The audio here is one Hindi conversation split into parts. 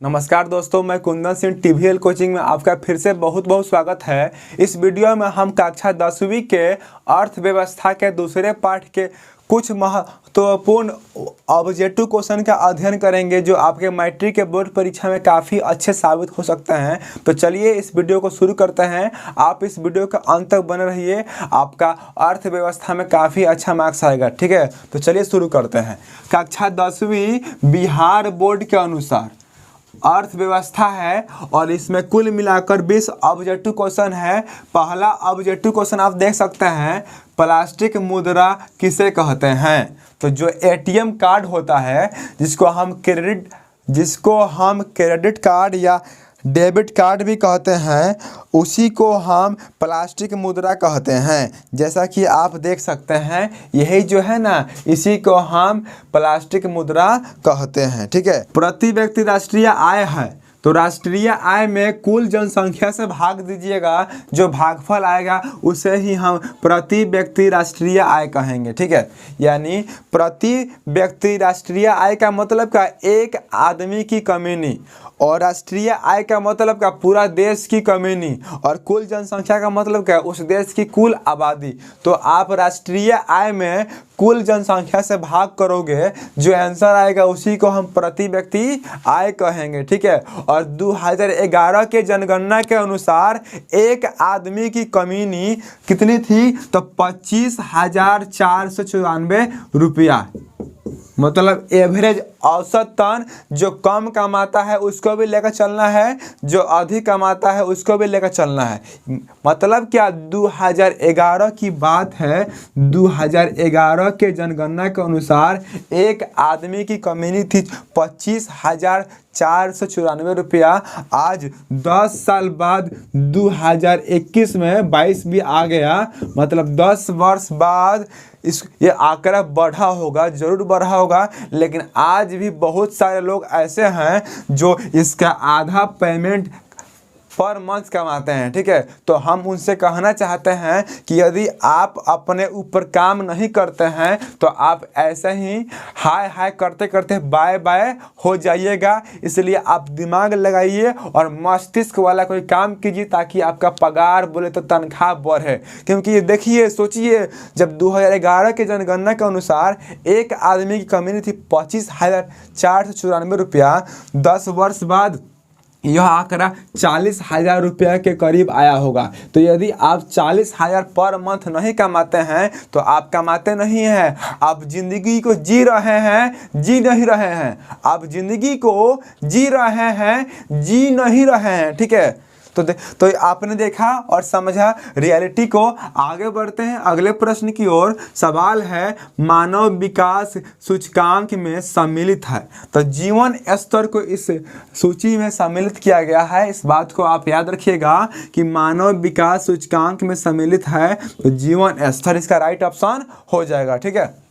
नमस्कार दोस्तों, मैं कुंदन सिंह टीवीएल कोचिंग में आपका फिर से बहुत बहुत स्वागत है। इस वीडियो में हम कक्षा 10वीं के अर्थव्यवस्था के दूसरे पाठ के कुछ महत्वपूर्ण ऑब्जेक्टिव क्वेश्चन का अध्ययन करेंगे जो आपके मैट्रिक के बोर्ड परीक्षा में काफ़ी अच्छे साबित हो सकते हैं। तो चलिए इस वीडियो को शुरू करते हैं। आप इस वीडियो के अंत तक बने रहिए, आपका अर्थव्यवस्था में काफ़ी अच्छा मार्क्स आएगा। ठीक है, तो चलिए शुरू करते हैं। कक्षा 10वीं बिहार बोर्ड के अनुसार अर्थव्यवस्था है और इसमें कुल मिलाकर 20 ऑब्जेक्टिव क्वेश्चन है। पहला ऑब्जेक्टिव क्वेश्चन आप देख सकते हैं, प्लास्टिक मुद्रा किसे कहते हैं। तो जो एटीएम कार्ड होता है जिसको हम क्रेडिट कार्ड या डेबिट कार्ड भी कहते हैं, उसी को हम प्लास्टिक मुद्रा कहते हैं। जैसा कि आप देख सकते हैं, यही जो है ना, इसी को हम प्लास्टिक मुद्रा कहते हैं। ठीक है, प्रति व्यक्ति राष्ट्रीय आय है तो राष्ट्रीय आय में कुल जनसंख्या से भाग दीजिएगा, जो भागफल आएगा उसे ही हम प्रति व्यक्ति राष्ट्रीय आय कहेंगे। ठीक है, यानी प्रति व्यक्ति राष्ट्रीय आय का मतलब का एक आदमी की कमीनी, और राष्ट्रीय आय का मतलब का पूरा देश की कमीनी, और कुल जनसंख्या का मतलब क्या, उस देश की कुल आबादी। तो आप राष्ट्रीय आय में कुल जनसंख्या से भाग करोगे, जो आंसर आएगा उसी को हम प्रति व्यक्ति आय कहेंगे। ठीक है, और 2011 के जनगणना के अनुसार एक आदमी की कमीनी कितनी थी, तो 25,494 रुपया। मतलब एवरेज औसतन जो कम कमाता है उसको भी लेकर चलना है, जो अधिक कमाता है उसको भी लेकर चलना है। मतलब क्या, 2011 की बात है। 2011 के जनगणना के अनुसार एक आदमी की कमीनी थी 25,494 रुपया। आज 10 साल बाद 2021 में 22 भी आ गया, मतलब 10 वर्ष बाद ये आंकड़ा बढ़ा होगा, जरूर बढ़ा होगा। लेकिन आज भी बहुत सारे लोग ऐसे हैं जो इसका आधा पेमेंट पर मंथ कमाते हैं। ठीक है, तो हम उनसे कहना चाहते हैं कि यदि आप अपने ऊपर काम नहीं करते हैं तो आप ऐसे ही हाय हाय करते करते बाय बाय हो जाइएगा। इसलिए आप दिमाग लगाइए और मस्तिष्क वाला कोई काम कीजिए ताकि आपका पगार बोले तो तनख्वाह बढ़े। क्योंकि ये देखिए, सोचिए, जब 2011 के जनगणना के अनुसार एक आदमी की कमीनी थी 25,494 रुपया, 10 वर्ष बाद यह आंकड़ा 40,000 रुपया के करीब आया होगा। तो यदि आप 40,000 पर मंथ नहीं कमाते हैं तो आप कमाते नहीं हैं, आप जिंदगी को जी रहे हैं, जी नहीं रहे हैं। आप जिंदगी को जी रहे हैं, जी नहीं रहे हैं। ठीक है, तो आपने देखा और समझा रियलिटी को। आगे बढ़ते हैं अगले प्रश्न की ओर। सवाल है, मानव विकास सूचकांक में सम्मिलित है। तो जीवन स्तर को इस सूची में सम्मिलित किया गया है। इस बात को आप याद रखिएगा कि मानव विकास सूचकांक में सम्मिलित है, तो जीवन स्तर इसका राइट ऑप्शन हो जाएगा। ठीक है,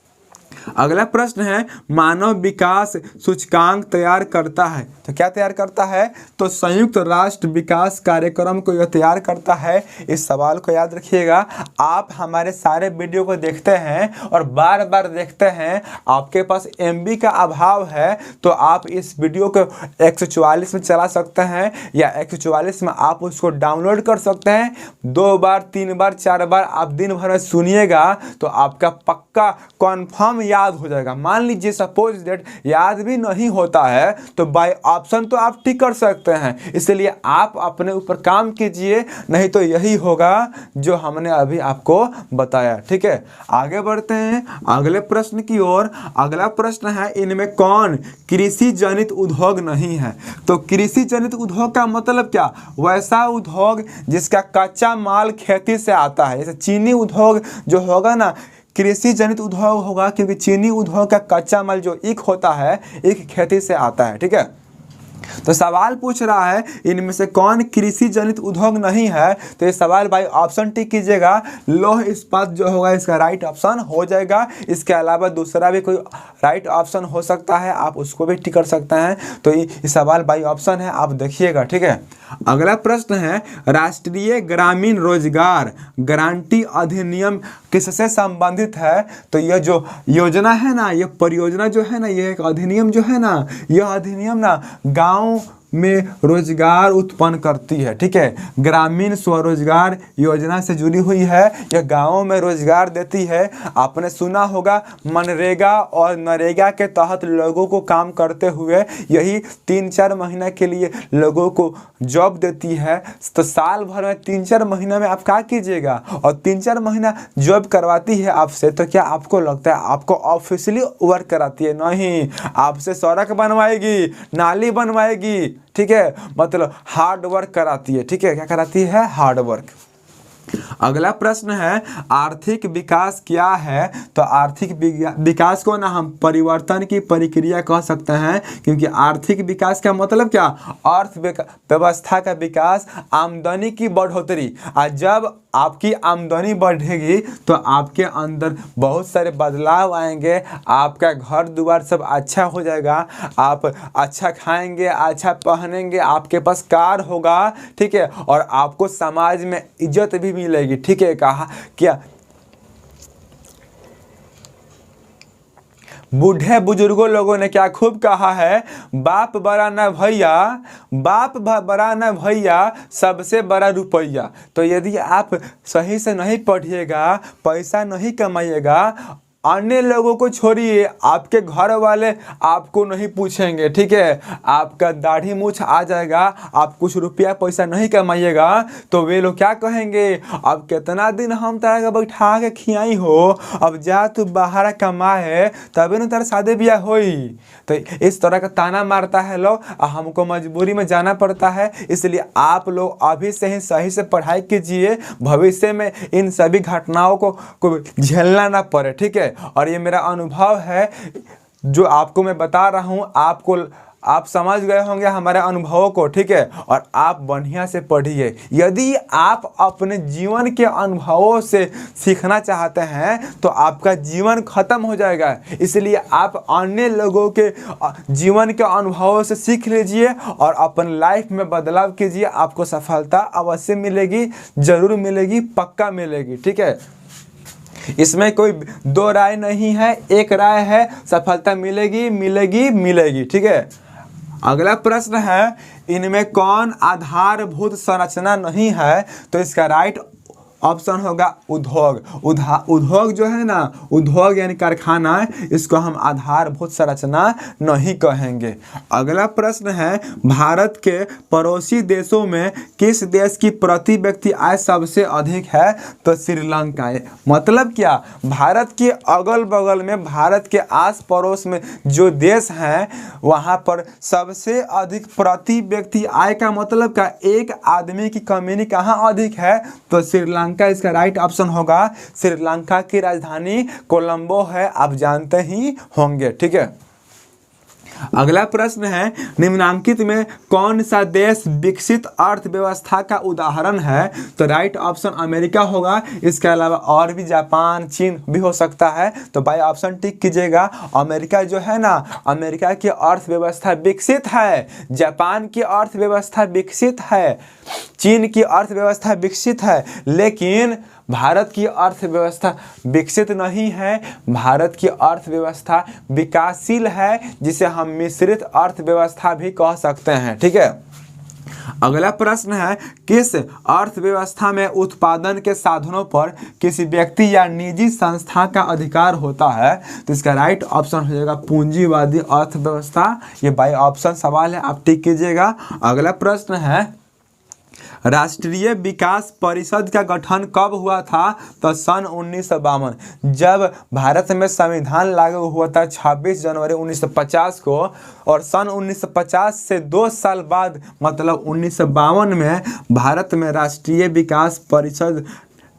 अगला प्रश्न है, मानव विकास सूचकांक तैयार करता है। तो क्या तैयार करता है, तो संयुक्त राष्ट्र विकास कार्यक्रम को यह तैयार करता है। इस सवाल को याद रखिएगा। आप हमारे सारे वीडियो को देखते हैं और बार बार देखते हैं, आपके पास MB का अभाव है तो आप इस वीडियो को 144 में चला सकते हैं, या 144 में आप उसको डाउनलोड कर सकते हैं। 2 बार 3 बार 4 बार आप दिन भर में सुनिएगा तो आपका पक्का कॉन्फर्म याद हो जाएगा। मान लीजिए सपोज दैट याद भी नहीं होता है तो बाय ऑप्शन तो आप टिक कर सकते हैं। इसलिए आप अपने ऊपर काम कीजिए, नहीं तो यही होगा जो हमने अभी आपको बताया। ठीक है, आगे बढ़ते हैं अगले प्रश्न की ओर। अगला प्रश्न है, इनमें कौन कृषि जनित उद्योग नहीं है। तो कृषि जनित उद्योग का मतलब क्या, वैसा उद्योग जिसका कच्चा माल खेती से आता है। जैसे चीनी उद्योग जो होगा ना, कृषि जनित उद्योग होगा, क्योंकि चीनी उद्योग का कच्चा माल जो ईख होता है, ईख खेती से आता है। ठीक है, तो सवाल पूछ रहा है, इनमें से कौन कृषि जनित उद्योग नहीं है। तो ये सवाल भाई ऑप्शन टिक कीजिएगा। लौह इस्पात जो होगा इसका राइट ऑप्शन हो जाएगा। इसके अलावा दूसरा भी कोई राइट ऑप्शन हो सकता है, आप उसको भी टिक कर सकते हैं। तो ये सवाल भाई ऑप्शन है, आप देखिएगा। ठीक है, अगला प्रश्न है राष्ट्रीय ग्रामीण रोजगार गारंटी अधिनियम किससे संबंधित है? तो यह जो योजना है ना, यह परियोजना जो है ना, यह एक अधिनियम जो है ना, यह अधिनियम ना गांव में रोजगार उत्पन्न करती है। ठीक है, ग्रामीण स्वरोजगार योजना से जुड़ी हुई है, यह गांवों में रोजगार देती है। आपने सुना होगा मनरेगा और नरेगा के तहत लोगों को काम करते हुए यही 3-4 महीना के लिए लोगों को जॉब देती है। तो साल भर में 3-4 महीना में आप क्या कीजिएगा, और 3-4 महीना जॉब करवाती है आपसे, तो क्या आपको लगता है आपको ऑफिशियली वर्क कराती है? नहीं, आपसे सड़क बनवाएगी, नाली बनवाएगी। ठीक है, मतलब हार्ड वर्क कराती है। ठीक है, क्या कराती है? Hard work. अगला प्रश्न है आर्थिक विकास क्या है? तो आर्थिक विकास को ना हम परिवर्तन की प्रक्रिया कह सकते हैं, क्योंकि आर्थिक विकास का मतलब क्या? अर्थव्यवस्था का विकास, आमदनी की बढ़ोतरी। और जब आपकी आमदनी बढ़ेगी तो आपके अंदर बहुत सारे बदलाव आएंगे, आपका घर द्वार सब अच्छा हो जाएगा, आप अच्छा खाएंगे, अच्छा पहनेंगे, आपके पास कार होगा। ठीक है, और आपको समाज में इज्जत भी मिलेगी। ठीक है, कहा क्या बूढ़े बुजुर्गों लोगों ने क्या खूब कहा है, बाप बड़ा न भैया, बाप बड़ा न भैया, सबसे बड़ा रुपया। तो यदि आप सही से नहीं पढ़िएगा, पैसा नहीं कमाइएगा, अन्य लोगों को छोड़िए, आपके घर वाले आपको नहीं पूछेंगे। ठीक है, आपका दाढ़ी मूछ आ जाएगा, आप कुछ रुपया पैसा नहीं कमाइएगा, तो वे लोग क्या कहेंगे, अब कितना दिन हम तारा बैठा के खियाई हो, अब जा तू बाहर कमाए तभी न तारा शादी ब्याह होई। तो इस तरह का ताना मारता है लोग, हमको मजबूरी में जाना पड़ता है। इसलिए आप लोग अभी से ही सही से पढ़ाई कीजिए, भविष्य में इन सभी घटनाओं को झेलना ना पड़े। ठीक है, और ये मेरा अनुभव है जो आपको मैं बता रहा हूँ, आप समझ गए होंगे हमारे अनुभवों को। ठीक है, और आप बढ़िया से पढ़िए। यदि आप अपने जीवन के अनुभवों से सीखना चाहते हैं तो आपका जीवन खत्म हो जाएगा, इसलिए आप अन्य लोगों के जीवन के अनुभवों से सीख लीजिए और अपन लाइफ में बदलाव कीजिए। आपको सफलता अवश्य मिलेगी, जरूर मिलेगी, पक्का मिलेगी। ठीक है, इसमें कोई दो राय नहीं है, एक राय है, सफलता मिलेगी मिलेगी मिलेगी। ठीक है, अगला प्रश्न है इनमें कौन आधारभूत संरचना नहीं है? तो इसका राइट ऑप्शन होगा उद्योग। उद्योग जो है ना, उद्योग यानी कारखाना, इसको हम आधारभूत संरचना नहीं कहेंगे। अगला प्रश्न है भारत के पड़ोसी देशों में किस देश की प्रति व्यक्ति आय सबसे अधिक है? तो श्रीलंका। मतलब क्या, भारत के अगल बगल में, भारत के आस पड़ोस में जो देश हैं वहाँ पर सबसे अधिक प्रति व्यक्ति आय का मतलब का एक आदमी की कमाई कहाँ अधिक है? तो श्रीलंका का इसका राइट ऑप्शन होगा। श्रीलंका की राजधानी कोलंबो है, आप जानते ही होंगे। ठीक है, अगला प्रश्न है निम्नांकित में कौन सा देश विकसित अर्थव्यवस्था का उदाहरण है? तो राइट ऑप्शन अमेरिका होगा। इसके अलावा और भी जापान, चीन भी हो सकता है, तो भाई ऑप्शन टिक कीजिएगा। अमेरिका जो है ना, अमेरिका की अर्थव्यवस्था विकसित है, जापान की अर्थव्यवस्था विकसित है, चीन की अर्थव्यवस्था विकसित है, लेकिन भारत की अर्थव्यवस्था विकसित नहीं है। भारत की अर्थव्यवस्था विकासशील है, जिसे हम मिश्रित अर्थव्यवस्था भी कह सकते हैं। ठीक है, अगला प्रश्न है किस अर्थव्यवस्था में उत्पादन के साधनों पर किसी व्यक्ति या निजी संस्था का अधिकार होता है? तो इसका राइट ऑप्शन हो जाएगा पूंजीवादी अर्थव्यवस्था। ये बाय ऑप्शन सवाल है, आप टिक कीजिएगा। अगला प्रश्न है राष्ट्रीय विकास परिषद का गठन कब हुआ था? तो सन 1952। जब भारत में संविधान लागू हुआ था 26 जनवरी 1950 को, और सन 1950 से 2 साल बाद मतलब 1952 में भारत में राष्ट्रीय विकास परिषद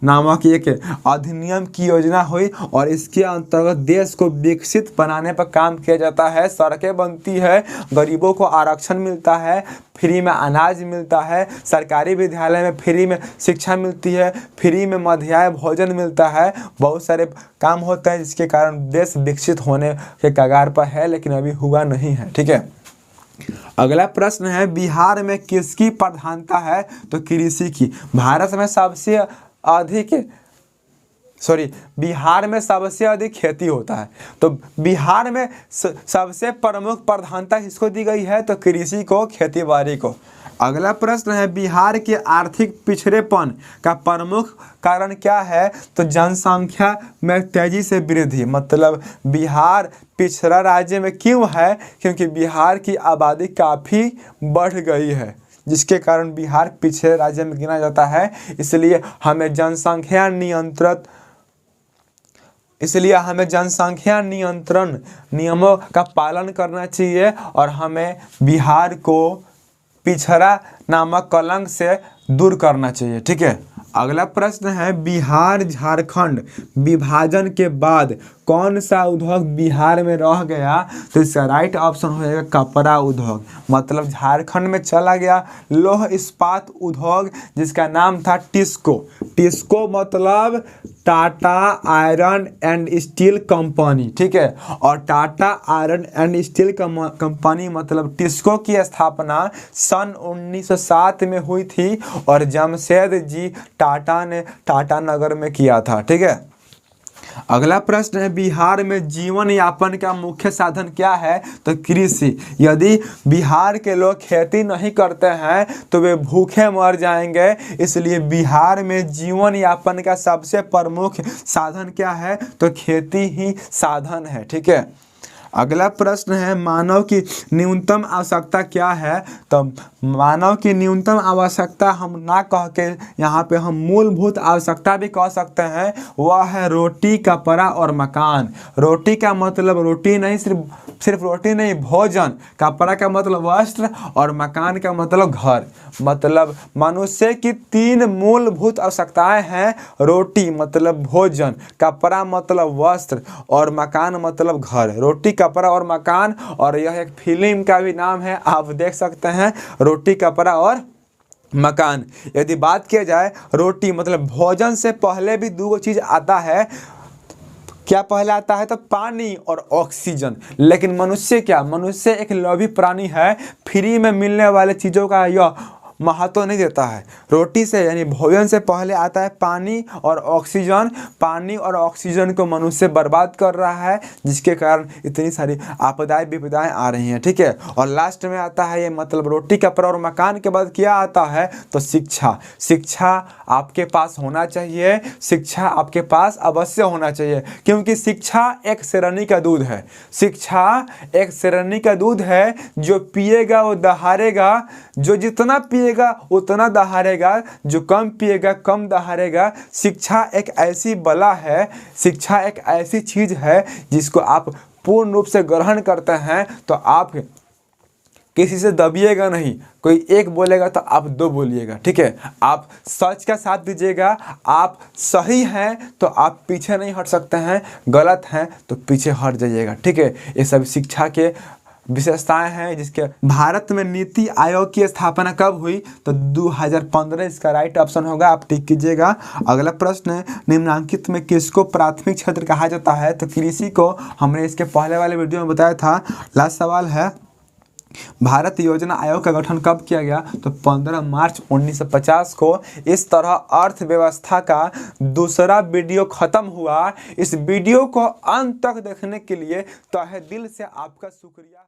नामक एक अधिनियम की योजना हुई, और इसके अंतर्गत देश को विकसित बनाने पर काम किया जाता है। सड़कें बनती है, गरीबों को आरक्षण मिलता है, फ्री में अनाज मिलता है, सरकारी विद्यालय में फ्री में शिक्षा मिलती है, फ्री में मध्याह्न भोजन मिलता है, बहुत सारे काम होते हैं जिसके कारण देश विकसित होने के कगार पर है, लेकिन अभी हुआ नहीं है। ठीक है, अगला प्रश्न है बिहार में किसकी प्रधानता है? तो कृषि की। भारत में सबसे अधिक बिहार में सबसे अधिक खेती होता है, तो बिहार में सबसे प्रमुख प्रधानता किसको दी गई है? तो कृषि को, खेती बाड़ी को। अगला प्रश्न है बिहार के आर्थिक पिछड़ेपन का प्रमुख कारण क्या है? तो जनसंख्या में तेजी से वृद्धि। मतलब बिहार पिछड़ा राज्य में क्यों है? क्योंकि बिहार की आबादी काफ़ी बढ़ गई है, जिसके कारण बिहार पिछड़े राज्य में गिना जाता है। इसलिए हमें जनसंख्या नियंत्रण नियमों का पालन करना चाहिए और हमें बिहार को पिछड़ा नामक कलंक से दूर करना चाहिए। ठीक है। अगला प्रश्न है बिहार झारखंड विभाजन के बाद कौन सा उद्योग बिहार में रह गया? तो इसका राइट ऑप्शन होगा कपड़ा उद्योग। मतलब झारखंड में चला गया लौह इस्पात उद्योग जिसका नाम था टिस्को। टिस्को मतलब Tata iron and steel company. ठीक है। और Tata iron and steel company मतलब टिस्को की स्थापना सन 1907 में हुई थी और जमशेद जी टाटा ने टाटा नगर में किया था। ठीक है। अगला प्रश्न है बिहार में जीवन यापन का मुख्य साधन क्या है? तो कृषि। यदि बिहार के लोग खेती नहीं करते हैं तो वे भूखे मर जाएंगे, इसलिए बिहार में जीवन यापन का सबसे प्रमुख साधन क्या है? तो खेती ही साधन है। ठीक है। अगला प्रश्न है मानव की न्यूनतम आवश्यकता क्या है? तो मानव की न्यूनतम आवश्यकता हम ना कह के यहाँ पे हम मूलभूत आवश्यकता भी कह सकते हैं, वह है रोटी, कपड़ा और मकान। रोटी का मतलब रोटी नहीं, सिर्फ रोटी नहीं, भोजन। कपड़ा का मतलब वस्त्र और मकान का मतलब घर। मतलब मनुष्य की 3 मूलभूत आवश्यकताएं हैं। रोटी मतलब भोजन, कपड़ा मतलब वस्त्र और मकान मतलब घर। रोटी, कपड़ा और मकान। और यह एक फिल्म का भी नाम है, आप देख सकते हैं, रोटी, कपड़ा और मकान। यदि बात किया जाए रोटी मतलब भोजन से पहले भी 2 चीज आता है। क्या पहले आता है? तो पानी और ऑक्सीजन। लेकिन मनुष्य एक लोभी प्राणी है, फ्री में मिलने वाले चीज़ों का यह महत्व नहीं देता है। रोटी से यानी भोजन से पहले आता है पानी और ऑक्सीजन। पानी और ऑक्सीजन को मनुष्य बर्बाद कर रहा है, जिसके कारण इतनी सारी आपदाएं विपदाएं आ रही हैं। ठीक है। और लास्ट में आता है ये मतलब रोटी, कपड़ा और मकान के बाद क्या आता है? तो शिक्षा। शिक्षा आपके पास होना चाहिए, शिक्षा आपके पास अवश्य होना चाहिए, क्योंकि शिक्षा एक शेरनी का दूध है। शिक्षा एक शेरनी का दूध है, जो पिएगा वो दहाड़ेगा, जो जितना पिएगा उतना दहाड़ेगा, जो कम पिएगा कम दहाड़ेगा। शिक्षा एक ऐसी बला है, शिक्षा एक ऐसी चीज है जिसको आप पूर्ण रूप से ग्रहण करते हैं तो आप किसी से दबिएगा नहीं। कोई एक बोलेगा तो आप 2 बोलिएगा। ठीक है। आप सच का साथ दीजिएगा। आप सही हैं तो आप पीछे नहीं हट सकते हैं, गलत हैं तो पीछे हट जाइएगा। ठीक है। ये सब शिक्षा के विशेषताएं हैं। जिसके भारत में नीति आयोग की स्थापना कब हुई? तो 2015 इसका राइट ऑप्शन होगा, आप टिक कीजिएगा। अगला प्रश्न है निम्नलिखित में किसको प्राथमिक क्षेत्र कहा जाता है? तो कृषि को। हमने इसके पहले वाले वीडियो में बताया था। लास्ट सवाल है भारत योजना आयोग का गठन कब किया गया? तो 15 मार्च 1950 को। इस तरह अर्थव्यवस्था का दूसरा वीडियो खत्म हुआ। इस वीडियो को अंत तक देखने के लिए तहे दिल से आपका शुक्रिया।